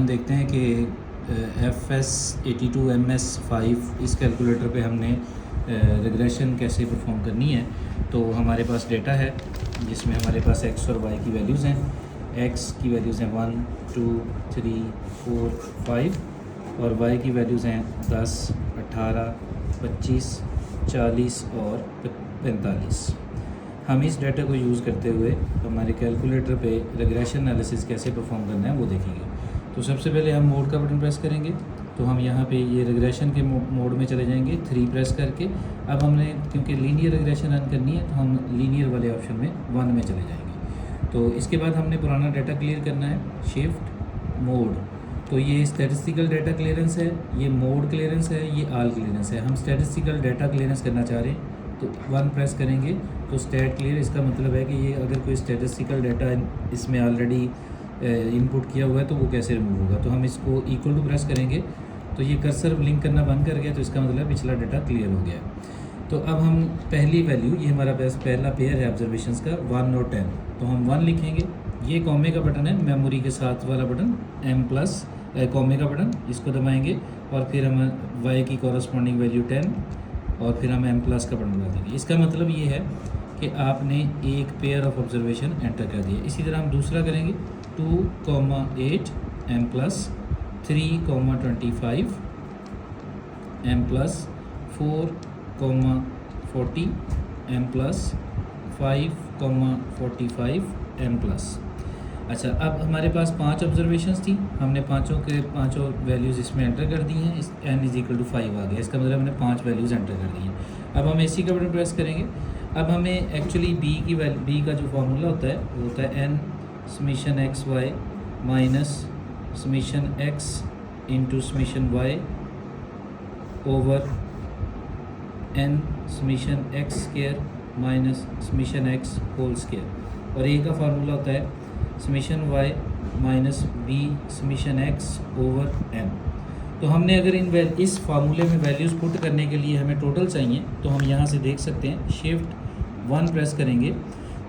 हम देखते हैं कि FS82MS5 इस कैलकुलेटर पे हमने रिग्रेशन कैसे परफॉर्म करनी है। तो हमारे पास डेटा है जिसमें हमारे पास x और y की वैल्यूज़ हैं। x की वैल्यूज़ हैं 1, 2, 3, 4, 5 और y की वैल्यूज़ हैं 10, 18, 25, 40 और 45। हम इस डाटा को यूज़ करते हुए हमारे कैलकुलेटर पे रिग्रेशन एनालिसिस कैसे परफॉर्म करना है वो देखेंगे। तो सबसे पहले हम मोड का बटन प्रेस करेंगे तो हम यहाँ पे ये रिग्रेशन के मोड में चले जाएंगे 3 प्रेस करके। अब हमने क्योंकि लीनियर रिग्रेशन रन करनी है तो हम लीनियर वाले ऑप्शन में 1 में चले जाएंगे। तो इसके बाद हमने पुराना डाटा क्लियर करना है, शिफ्ट मोड। तो ये स्टैटिस्टिकल डाटा क्लियरेंस है, ये मोड क्लियरेंस है, ये आल क्लियरेंस है। हम स्टैटिस्टिकल डाटा क्लियरेंस करना चाह रहे हैं तो 1 प्रेस करेंगे तो स्टैट क्लियर। इसका मतलब है कि ये अगर कोई स्टैटिस्टिकल डाटा इसमें ऑलरेडी इनपुट किया हुआ है तो वो कैसे रिमूव होगा। तो हम इसको इक्वल टू प्रेस करेंगे तो ये कर्सर ब्लिंक करना बंद कर गया, तो इसका मतलब पिछला डाटा क्लियर हो गया। तो अब हम पहली वैल्यू, ये हमारा पहला पेयर है ऑब्जर्वेशंस का 1 और 10, तो हम 1 लिखेंगे। ये कॉमे का बटन है, मेमोरी के साथ वाला बटन M+ कॉमे का बटन, इसको दबाएंगे और फिर हम y की कॉरस्पॉन्डिंग वैल्यू 10 और फिर हम M+ का बटन दबा देंगे। इसका मतलब ये है कि आपने एक पेयर ऑफ ऑब्जर्वेशन एंटर कर दिया। इसी तरह हम दूसरा करेंगे 2,8 M+, 3,25 M+, 4,40 M+, 5,45 M+। अच्छा, अब हमारे पास 5 ऑब्जर्वेशंस थी, हमने पाँचों वैल्यूज़ इसमें एंटर कर दी हैं। इस n = 5 आ गया, इसका मतलब हमने 5 वैल्यूज़ एंटर कर दी हैं। अब हम AC का बटन प्रेस करेंगे। अब हमें एक्चुअली B का जो फार्मूला होता है वो होता है n summation xy minus summation x into summation y over n summation x square minus summation x whole square. और A का फार्मूला होता है summation y minus b summation x over n। तो हमने अगर इस फार्मूले में वैल्यूज़ पुट करने के लिए हमें टोटल चाहिए तो हम यहाँ से देख सकते हैं, शिफ्ट 1 प्रेस करेंगे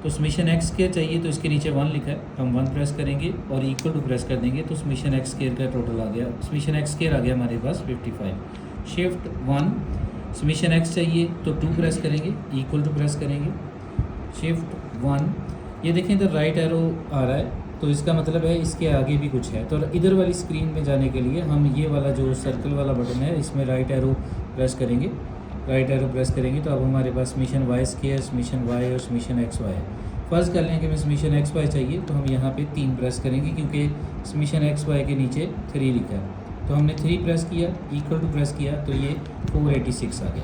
तो समेशन x स्क्वायर चाहिए, तो इसके नीचे 1 लिखा है, हम 1 प्रेस करेंगे और इक्वल टू प्रेस कर देंगे तो समेशन x स्क्वायर का टोटल आ गया, समेशन x स्क्वायर आ गया हमारे पास 55। शिफ्ट 1 समेशन x चाहिए तो 2 प्रेस करेंगे, इक्वल टू प्रेस करेंगे, शिफ्ट 1। ये देखें इधर राइट एरो आ रहा है तो इसका मतलब है इसके आगे भी कुछ है। तो इधर वाली स्क्रीन में जाने के लिए हम ये वाला जो सर्कल वाला बटन है इसमें राइट एरो प्रेस करेंगे। राइट एरो प्रेस करेंगे तो अब हमारे पास summation y square, summation y और समेशन xy है। फर्स्ट कर लें कि हमें समेशन xy चाहिए तो हम यहाँ पे 3 प्रेस करेंगे क्योंकि समेशन xy के नीचे 3 लिखा है। तो हमने 3 प्रेस किया, इक्वल टू प्रेस किया तो ये 486 आ गया।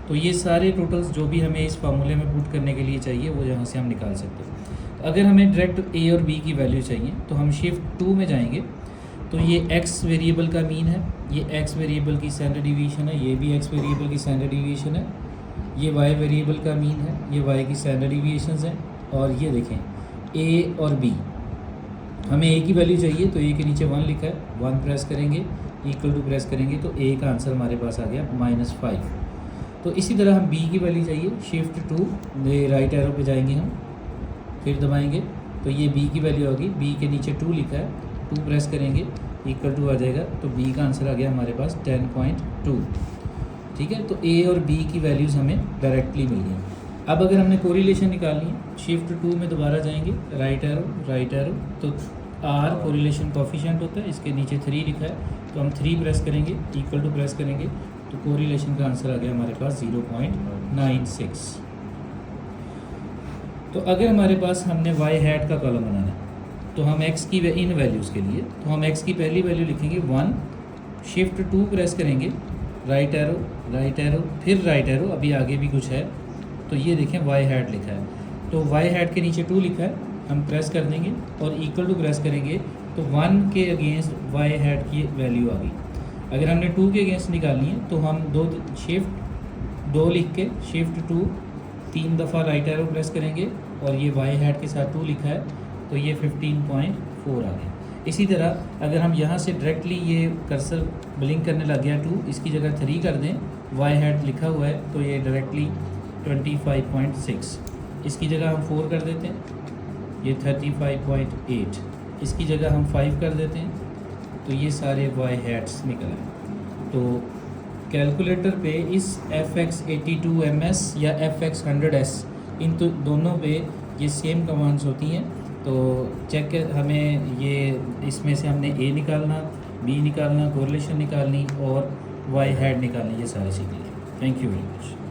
तो ये सारे टोटल्स जो भी हमें इस फार्मूले में पुट करने के लिए चाहिए वो यहाँ से हम निकाल सकते हैं। तो अगर हमें डायरेक्ट A और B की वैल्यू चाहिए तो हम शिफ्ट 2 में जाएंगे। तो ये x वेरिएबल का मीन है, ये x वेरिएबल की स्टैंडर्ड डिवीएशन है, ये भी x वेरिएबल की स्टैंडर्ड डिवीएशन है, ये y वेरिएबल का मीन है, ये y की स्टैंडर्ड डिवीएशंस हैं। और ये देखें A और B, हमें A की वैल्यू चाहिए तो A के नीचे 1 लिखा है, 1 प्रेस करेंगे, इक्वल टू प्रेस करेंगे तो A का आंसर हमारे पास आ गया -5। तो इसी तरह हम B की वैल्यू चाहिए, शिफ्ट 2 राइट एरो पे जाएंगे हम, फिर दबाएंगे तो ये B की वैल्यू होगी, B के नीचे 2 लिखा है, 2 प्रेस करेंगे, इक्वल टू आ जाएगा तो B का आंसर आ गया हमारे पास 10.2। ठीक है, तो A और B की वैल्यूज़ हमें डायरेक्टली मिल गई। अब अगर हमने कोरिलेशन निकालनी है, शिफ्ट 2 में दोबारा जाएंगे, राइट एरो तो R कोरिलेशन कोफिशिएंट होता है, इसके नीचे 3 लिखा है तो हम 3 प्रेस करेंगे, इक्वल टू प्रेस करेंगे तो कोरिलेशन का आंसर आ गया हमारे पास 0.96। तो अगर हमारे पास हमने y हैट का कॉलम बनाना है तो हम x की इन वैल्यूज़ के लिए तो हम x की पहली वैल्यू लिखेंगे 1, शिफ्ट 2 प्रेस करेंगे, राइट एरो फिर राइट एरो, अभी आगे भी कुछ है तो ये देखें y हैट लिखा है तो y हैट के नीचे 2 लिखा है, हम प्रेस कर देंगे और इक्वल टू प्रेस करेंगे तो 1 के अगेंस्ट y हैट की वैल्यू आ गई। अगर हमने 2 के अगेंस्ट निकालनी है तो हम शिफ्ट 2 लिख के शिफ्ट 2 3 दफ़ा राइट एरो प्रेस करेंगे और ये y हैट के साथ 2 लिखा है तो ये 15.4 आ गया। इसी तरह अगर हम यहाँ से डायरेक्टली ये कर्सर ब्लिंक करने लग गया 2, इसकी जगह 3 कर दें, y हैट लिखा हुआ है तो ये डायरेक्टली 25.6, इसकी जगह हम 4 कर देते हैं, ये 35.8, इसकी जगह हम 5 कर देते हैं तो ये सारे वाई हैट्स निकल आए। तो कैलकुलेटर पे इस FX82MS या FX100S इन तो दोनों पे ये सेम कमांड्स होती हैं। तो चेक हमें ये इसमें से हमने A निकालना, B निकालना, कोरिलेशन निकालनी और वाई हैड निकालनी, ये सारी सीख ली। Thank you very much.